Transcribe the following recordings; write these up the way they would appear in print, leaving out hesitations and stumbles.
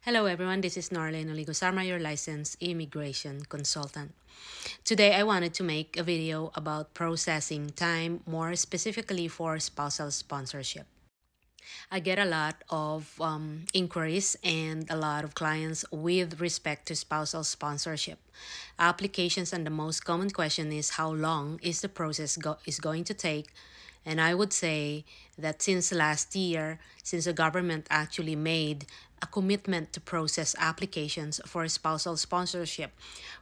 Hello everyone, this is Norlene Oligosarma, your licensed immigration consultant. Today I wanted to make a video about processing time, more specifically for spousal sponsorship. I get a lot of inquiries and a lot of clients with respect to spousal sponsorship applications, and the most common question is how long is the process is going to take. And I would say that since last year, since the government actually made a commitment to process applications for spousal sponsorship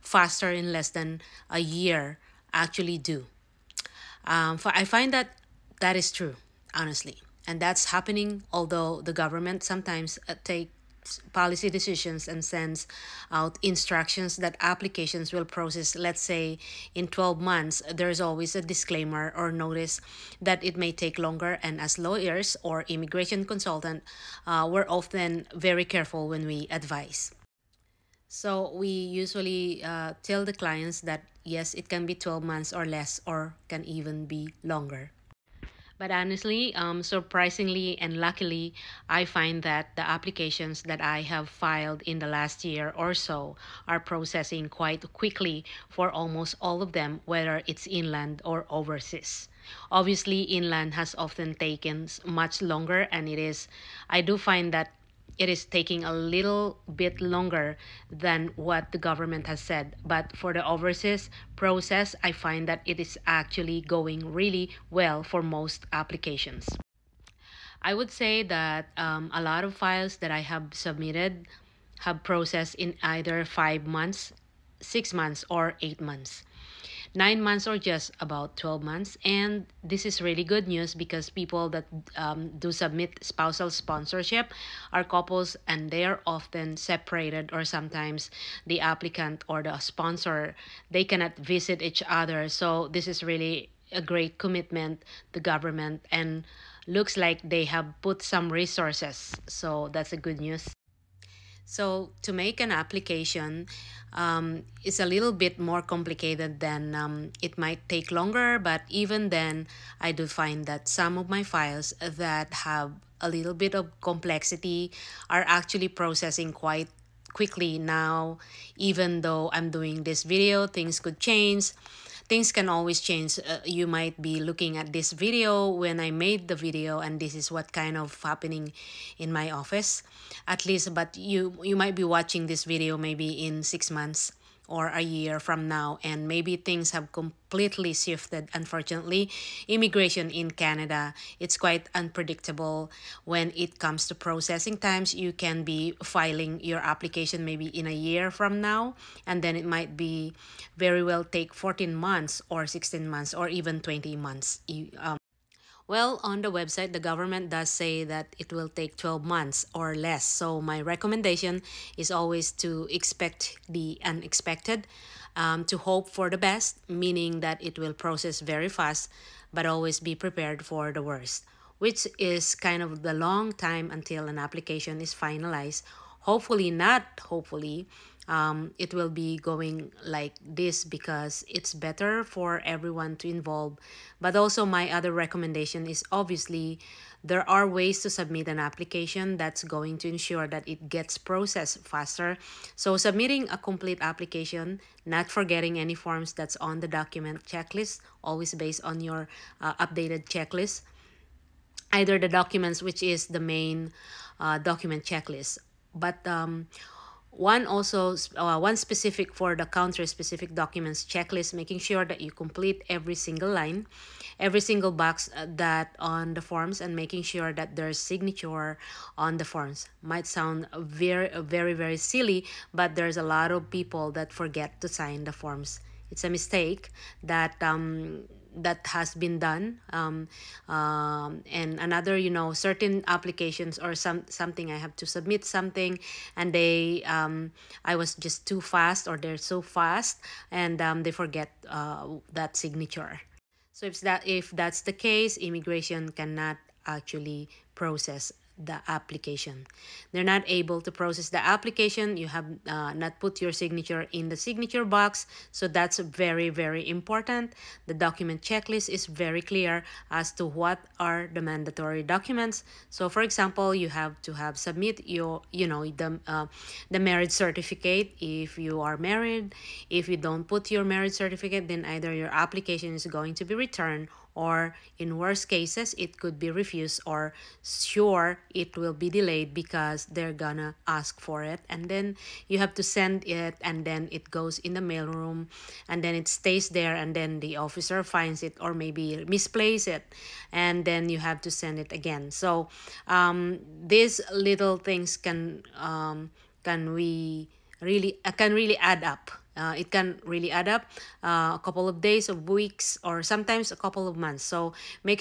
faster in less than a year actually do. I find that that is true, honestly. And that's happening, although the government sometimes takes policy decisions and sends out instructions that applications will process, let's say, in 12 months. There's always a disclaimer or notice that it may take longer. And as lawyers or immigration consultant, we're often very careful when we advise. So we usually tell the clients that yes, it can be 12 months or less, or can even be longer. But honestly, surprisingly and luckily, I find that the applications that I have filed in the last year or so are processing quite quickly for almost all of them, whether it's inland or overseas. Obviously, inland has often taken much longer, and I do find that it is taking a little bit longer than what the government has said. But for the overseas process, I find that it is actually going really well for most applications. I would say that a lot of files that I have submitted have processed in either 5 months, 6 months, or 8 months. 9 months or just about 12 months. And this is really good news because people that do submit spousal sponsorship are couples, and they are often separated, or sometimes the applicant or the sponsor, they cannot visit each other. So this is really a great commitment, the government, and looks like they have put some resources. So that's a good news. So to make an application, it's a little bit more complicated than it might take longer, but even then, I do find that some of my files that have a little bit of complexity are actually processing quite quickly now. Even though I'm doing this video, things could change. Things can always change. You might be looking at this video when I made the video, and this is what kind of happening in my office, at least. But you might be watching this video maybe in 6 months or a year from now, and maybe things have completely shifted. Unfortunately, immigration in Canada, it's quite unpredictable when it comes to processing times. You can be filing your application maybe in a year from now, and then it might be very well take 14 months or 16 months or even 20 months. Well, on the website, the government does say that it will take 12 months or less. So my recommendation is always to expect the unexpected, to hope for the best, meaning that it will process very fast, but always be prepared for the worst, which is kind of the long time until an application is finalized. Hopefully not, hopefully, it will be going like this because it's better for everyone to involve. But also my other recommendation is obviously there are ways to submit an application that's going to ensure that it gets processed faster. So submitting a complete application, not forgetting any forms that's on the document checklist, always based on your updated checklist, either the documents, which is the main document checklist, but one specific for the country specific documents checklist, making sure that you complete every single line, every single box that on the forms, and making sure that there's signature on the forms. Might sound very silly, but there's a lot of people that forget to sign the forms. It's a mistake that has been done, and another, certain applications or something, I have to submit something, and I was just too fast, or they're so fast, and they forget that signature. So if that's the case, immigration cannot actually process the application. They're not able to process the application. You have not put your signature in the signature box. So that's very, very important. The document checklist is very clear as to what are the mandatory documents. So for example, you have to have submit your, the marriage certificate if you are married. If you don't put your marriage certificate, then either your application is going to be returned, or in worst cases it could be refused, or sure it will be delayed because they're gonna ask for it, and then you have to send it, and then it goes in the mailroom, and then it stays there, and then the officer finds it or maybe misplace it, and then you have to send it again. So these little things can really add up. It can really add up a couple of days, of weeks, or sometimes a couple of months. So make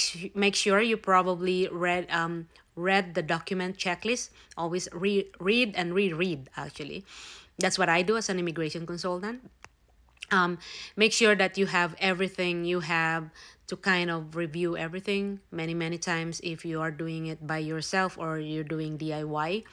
sure you probably read the document checklist. Always read and reread. Actually, that's what I do as an immigration consultant. Make sure that you have everything. You have to kind of review everything many times if you are doing it by yourself or you're doing DIY.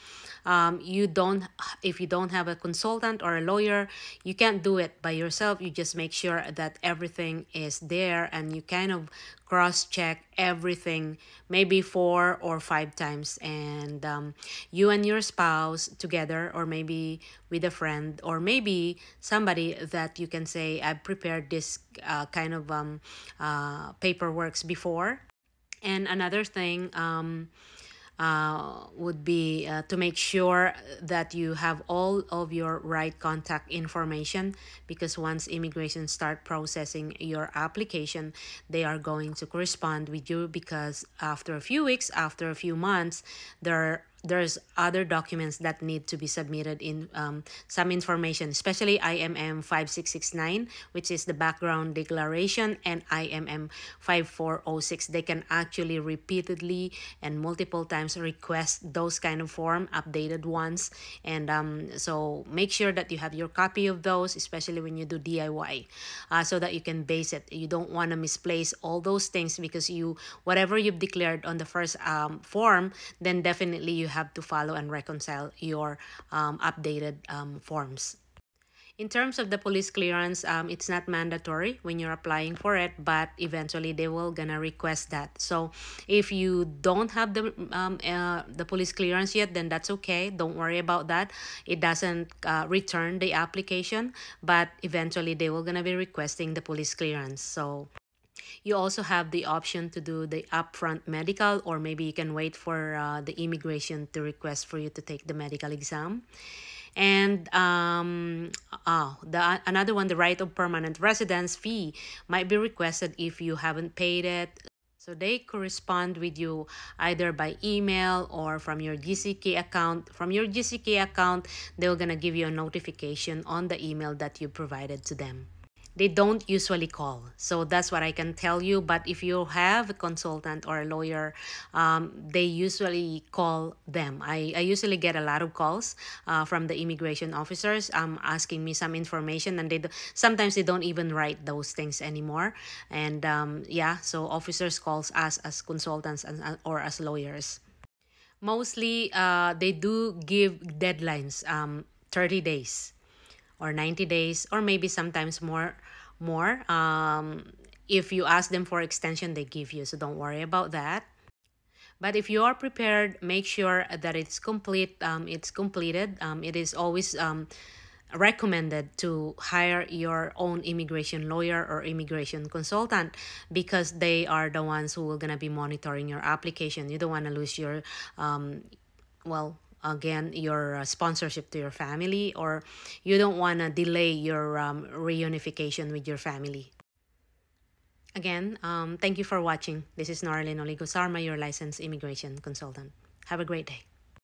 You don't If you don't have a consultant or a lawyer, you can't do it by yourself. You just make sure that everything is there, and you kind of cross-check everything maybe 4 or 5 times, and you and your spouse together, or maybe with a friend, or maybe somebody that you can say, I've prepared this kind of paperworks before. And another thing would be to make sure that you have all of your right contact information, because once immigration start processing your application, they are going to correspond with you, because after a few weeks, after a few months, there's other documents that need to be submitted in some information, especially IMM 5669, which is the background declaration, and IMM 5406. They can actually repeatedly and multiple times request those kind of form, updated ones. And so make sure that you have your copy of those, especially when you do DIY, so that you can base it. You don't want to misplace all those things, because whatever you've declared on the first form, then definitely you have to follow and reconcile your updated forms. In terms of the police clearance, it's not mandatory when you're applying for it, but eventually they will gonna request that. So if you don't have the police clearance yet, then that's okay. Don't worry about that. It doesn't return the application, but eventually they will gonna be requesting the police clearance. So you also have the option to do the upfront medical, or maybe you can wait for the immigration to request for you to take the medical exam. And another one, the right of permanent residence fee might be requested if you haven't paid it. So they correspond with you either by email or from your GCK account. From your GCK account, they're gonna give you a notification on the email that you provided to them. They don't usually call. So that's what I can tell you. But if you have a consultant or a lawyer, they usually call them. I usually get a lot of calls from the immigration officers asking me some information, and sometimes they don't even write those things anymore. And yeah, so officers calls us as consultants or as lawyers. Mostly, they do give deadlines, 30 days or 90 days, or maybe sometimes more. If you ask them for extension, they give you, so don't worry about that. But if you are prepared, make sure that it's completed. It is always recommended to hire your own immigration lawyer or immigration consultant, because they are the ones who are going to be monitoring your application. You don't want to lose your again, your sponsorship to your family, or you don't want to delay your reunification with your family. Again, thank you for watching. This is Norlin Oligo Sarma, your licensed immigration consultant. Have a great day.